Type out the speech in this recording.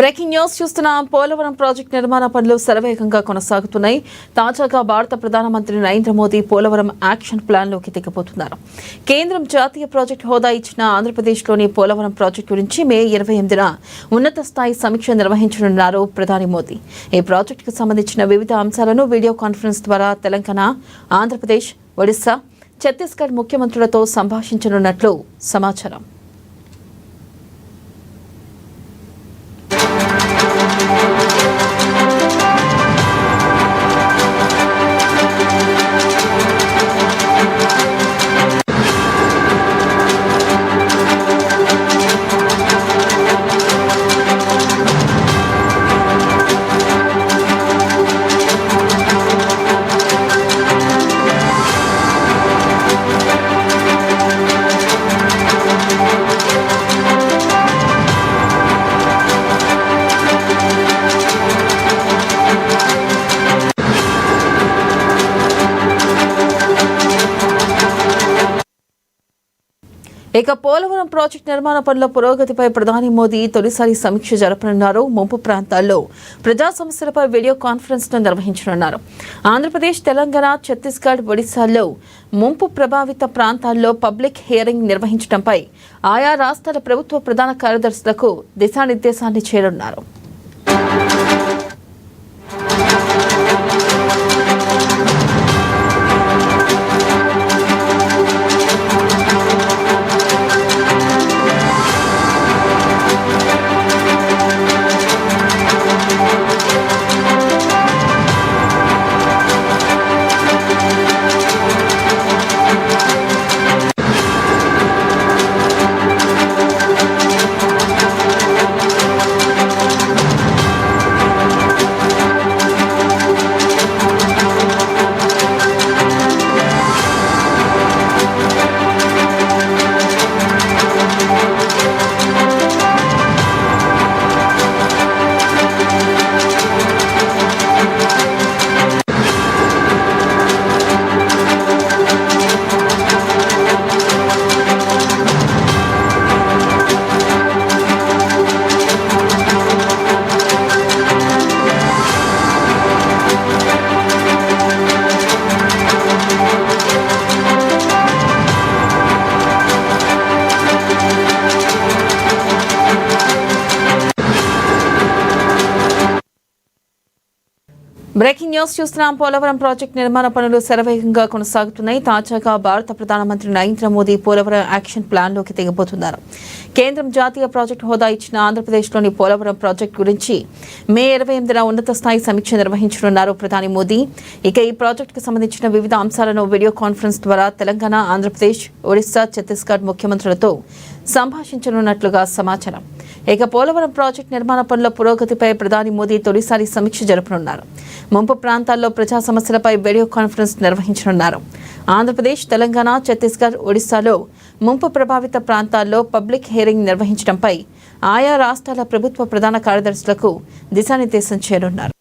Breaking news చూస్తున్నాం. Polavaram project నిర్మాణ పనులు శరవేగంగా కొనసాగుతున్నాయి. తాజాగా భారత ప్రధానమంత్రి నరేంద్ర మోదీ పోలవరం యాక్షన్ ప్లాన్లోకి దిగబోతున్నారు. కేంద్రం జాతీయ ప్రాజెక్టు హోదా ఇచ్చిన ఆంధ్రప్రదేశ్లోని పోలవరం ప్రాజెక్టు గురించి మే 28న ఉన్నత స్థాయి సమీక్ష నిర్వహించనున్నారు ప్రధాని మోదీ. ఈ ప్రాజెక్టుకు సంబంధించిన వివిధ అంశాలను వీడియో కాన్ఫరెన్స్ ద్వారా తెలంగాణ, ఆంధ్రప్రదేశ్, ఒడిశా, ఛత్తీస్గఢ్ ముఖ్యమంత్రులతో సంభాషించనున్నట్లు సమాచారం. ఇక పోలవరం ప్రాజెక్టు నిర్మాణ పనుల పురోగతిపై ప్రధాని మోదీ తొలిసారి సమీక్ష జరపనున్నారు. ముంపు ప్రాంతాల్లో ప్రజా సమస్యలపై వీడియో కాన్ఫరెన్స్ ను నిర్వహించనున్నారు. ఆంధ్రప్రదేశ్, తెలంగాణ, ఛత్తీస్గఢ్, ఒడిశాల్లో ముంపు ప్రభావిత ప్రాంతాల్లో పబ్లిక్ హియరింగ్ నిర్వహించడంపై ఆయా రాష్ట్రాల ప్రభుత్వ ప్రధాన కార్యదర్శులకు దిశానిర్దేశాన్ని చేయనున్నారు. బ్రేకింగ్ న్యూస్ చూస్తున్నాం. పోలవరం ప్రాజెక్టు నిర్మాణ పనులు శరవేగంగా కొనసాగుతున్నాయి. తాజాగా భారత ప్రధానమంత్రి నరేంద్ర మోదీ పోలవరం యాక్షన్ ప్లాన్లోకి దిగబోతున్నారు. కేంద్రం జాతీయ ప్రాజెక్టు హోదా ఇచ్చిన ఆంధ్రప్రదేశ్లోని పోలవరం ప్రాజెక్టు గురించి మే 28న ఉన్నత స్థాయి సమీక్ష నిర్వహించనున్నారు ప్రధాని మోదీ. ఇక ఈ ప్రాజెక్టుకు సంబంధించిన వివిధ అంశాలను వీడియో కాన్ఫరెన్స్ ద్వారా తెలంగాణ, ఆంధ్రప్రదేశ్, ఒడిశా, ఛత్తీస్గఢ్ ముఖ్యమంత్రులతో సంభాషించనున్నట్లుగా సమాచారం. ఇక పోలవరం ప్రాజెక్టు నిర్మాణ పనుల పురోగతిపై ప్రధాని మోదీ తొలిసారి సమీక్ష జరపనున్నారు. ముంపు ప్రాంతాల్లో ప్రజా సమస్యలపై వీడియో కాన్ఫరెన్స్ నిర్వహించనున్నారు. ఆంధ్రప్రదేశ్, తెలంగాణ, ఛత్తీస్గఢ్, ఒడిశాలో ముంపు ప్రభావిత ప్రాంతాల్లో పబ్లిక్ హియరింగ్ నిర్వహించడంపై ఆయా రాష్ట్రాల ప్రభుత్వ ప్రధాన కార్యదర్శులకు దిశానిర్దేశం చేయనున్నారు.